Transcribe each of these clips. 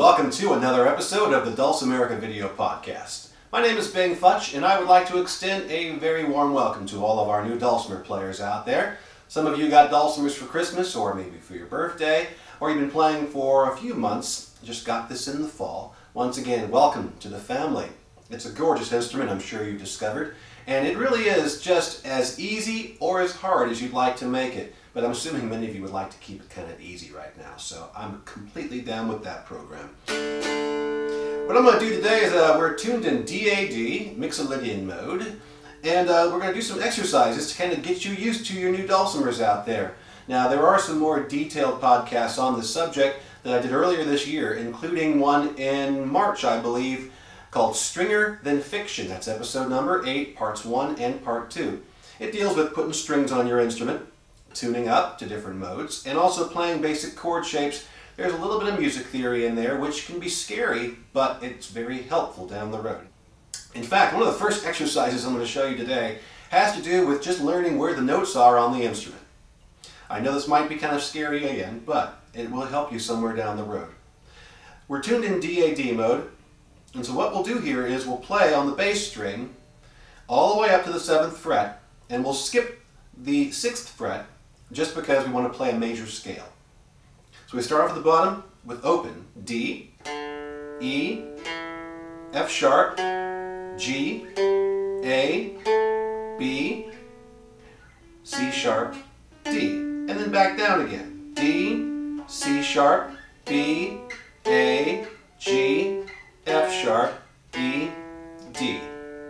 welcome to another episode of the Dulcimerica video podcast. My name is Futch, and I would like to extend a very warm welcome to all of our new dulcimer players out there. Some of you got dulcimers for Christmas, or maybe for your birthday, or you've been playing for a few months, just got this in the fall. Once again, welcome to the family. It's a gorgeous instrument, I'm sure you've discovered, and it really is just as easy or as hard as you'd like to make it. But I'm assuming many of you would like to keep it kind of easy right now, so I'm completely down with that program. What I'm going to do today is we're tuned in DAD, Mixolydian mode, and we're going to do some exercises to kind of get you used to your new dulcimers out there. Now, there are some more detailed podcasts on this subject that I did earlier this year, including one in March, I believe, called Stringer Then Fiction. That's episode number 8, parts 1 and part 2. It deals with putting strings on your instrument, tuning up to different modes, and also playing basic chord shapes. There's a little bit of music theory in there, which can be scary, but it's very helpful down the road. In fact, one of the first exercises I'm going to show you today has to do with just learning where the notes are on the instrument. I know this might be kind of scary again, but it will help you somewhere down the road. We're tuned in DAD mode, and so what we'll do here is we'll play on the bass string all the way up to the 7th fret, and we'll skip the 6th fret just because we want to play a major scale. So we start off at the bottom with open D, E, F sharp, G, A, B, C sharp, D, and then back down again. D, C sharp, B, A, G, F sharp, E, D.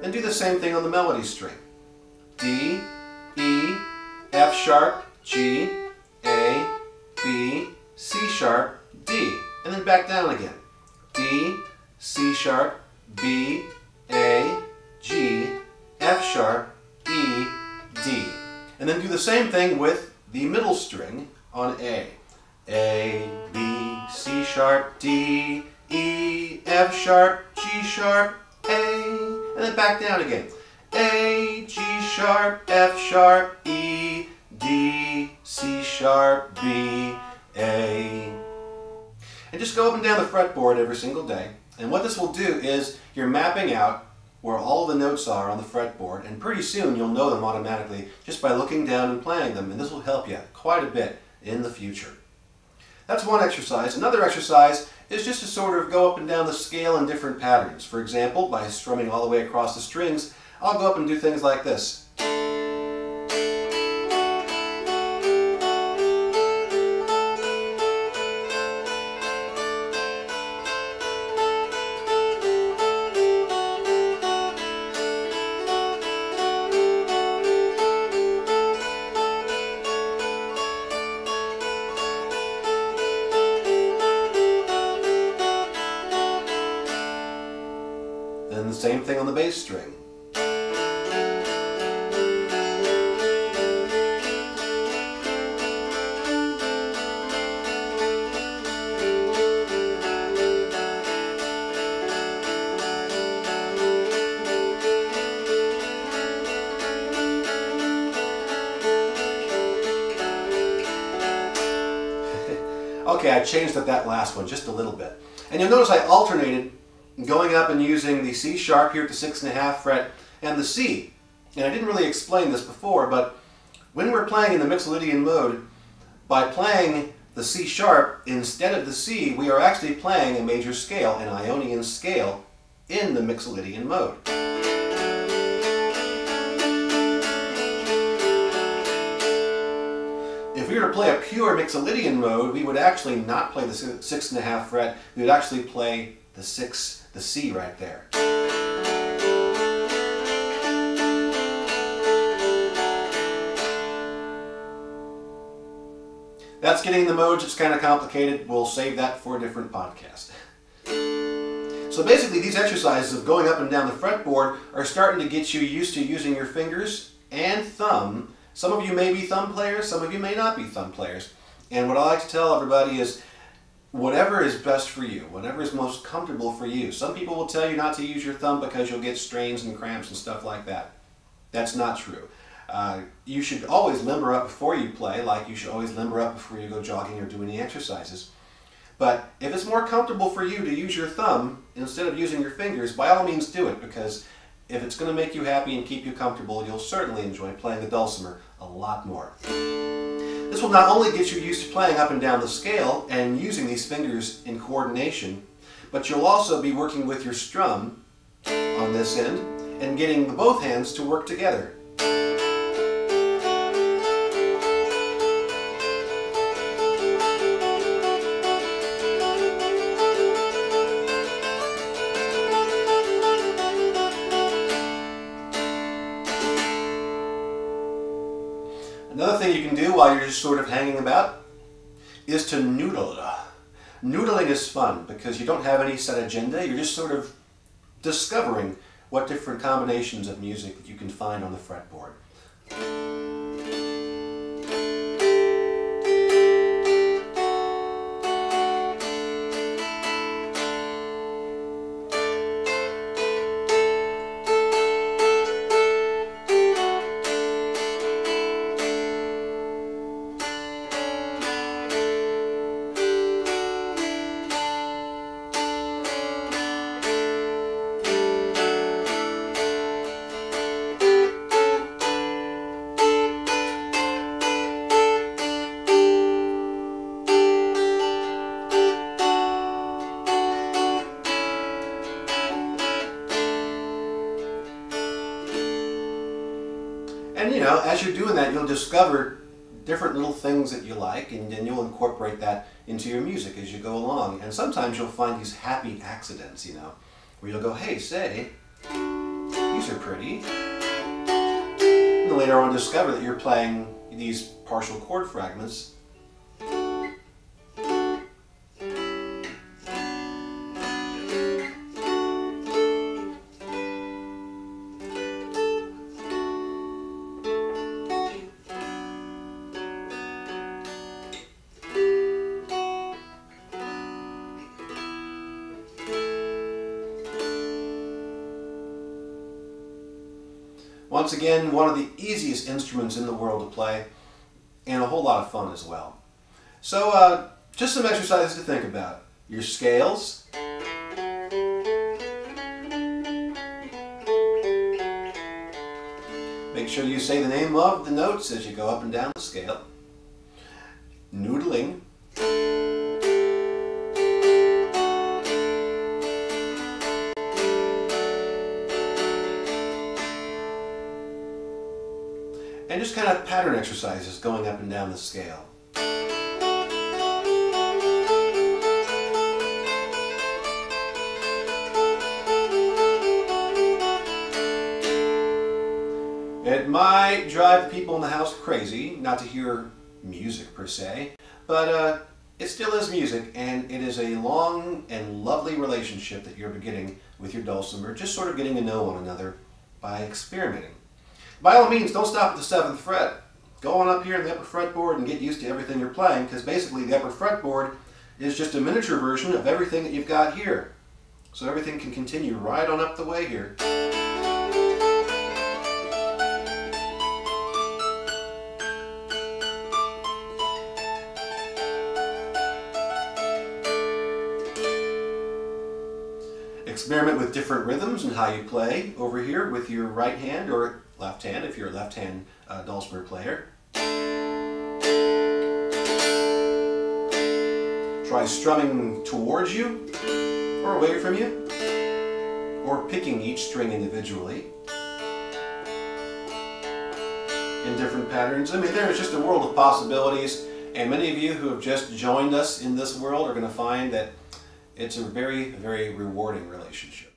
Then do the same thing on the melody string. D, E, F sharp, G, A, B, C sharp, D, and then back down again. D, C sharp, B, A, G, F sharp, E, D. And then do the same thing with the middle string on A. A, B, C sharp, D, E, F sharp, G sharp, A, and then back down again. A, G sharp, F sharp, E, D, C sharp, B, A. And just go up and down the fretboard every single day. And what this will do is you're mapping out where all the notes are on the fretboard, and pretty soon you'll know them automatically just by looking down and playing them, and this will help you quite a bit in the future. That's one exercise. Another exercise is just to sort of go up and down the scale in different patterns. For example, by strumming all the way across the strings, I'll go up and do things like this. Then the same thing on the bass string. Okay, I changed up that last one just a little bit. And you'll notice I alternated going up and using the C sharp here at the 6.5 fret and the C. And I didn't really explain this before, but when we're playing in the Mixolydian mode, by playing the C sharp instead of the C, we are actually playing a major scale, an Ionian scale, in the Mixolydian mode. If we were to play a pure Mixolydian mode, we would actually not play the 6.5 fret, we would actually play the C right there. That's getting the modes. It's kind of complicated. We'll save that for a different podcast. So basically these exercises of going up and down the fretboard are starting to get you used to using your fingers and thumb. Some of you may be thumb players, some of you may not be thumb players. And what I like to tell everybody is whatever is best for you, whatever is most comfortable for you. Some people will tell you not to use your thumb because you'll get strains and cramps and stuff like that. That's not true. You should always limber up before you play, like you should always limber up before you go jogging or do any exercises. But if it's more comfortable for you to use your thumb instead of using your fingers, by all means do it, because if it's going to make you happy and keep you comfortable, you'll certainly enjoy playing the dulcimer a lot more. This will not only get you used to playing up and down the scale and using these fingers in coordination, but you'll also be working with your strum on this end and getting both hands to work together. Another thing you can do while you're just sort of hanging about is to noodle. Noodling is fun because you don't have any set agenda, you're just sort of discovering what different combinations of music you can find on the fretboard. And you know, as you're doing that, you'll discover different little things that you like, and then you'll incorporate that into your music as you go along. And sometimes you'll find these happy accidents, you know, where you'll go, hey, say, these are pretty. And then later on discover that you're playing these partial chord fragments. Once again, one of the easiest instruments in the world to play, and a whole lot of fun as well. So just some exercises to think about. Your scales. Make sure you say the name of the notes as you go up and down the scale. Noodling. And just kind of pattern exercises going up and down the scale. It might drive the people in the house crazy not to hear music per se, but it still is music, and it is a long and lovely relationship that you're beginning with your dulcimer, just sort of getting to know one another by experimenting. By all means, don't stop at the 7th fret. Go on up here in the upper fretboard and get used to everything you're playing, because basically the upper fretboard is just a miniature version of everything that you've got here. So everything can continue right on up the way here. Experiment with different rhythms and how you play over here with your right hand or left hand if you're a left-hand dulcimer player. Try strumming towards you or away from you, or picking each string individually in different patterns. I mean, there's just a world of possibilities, and many of you who have just joined us in this world are going to find that it's a very, very rewarding relationship.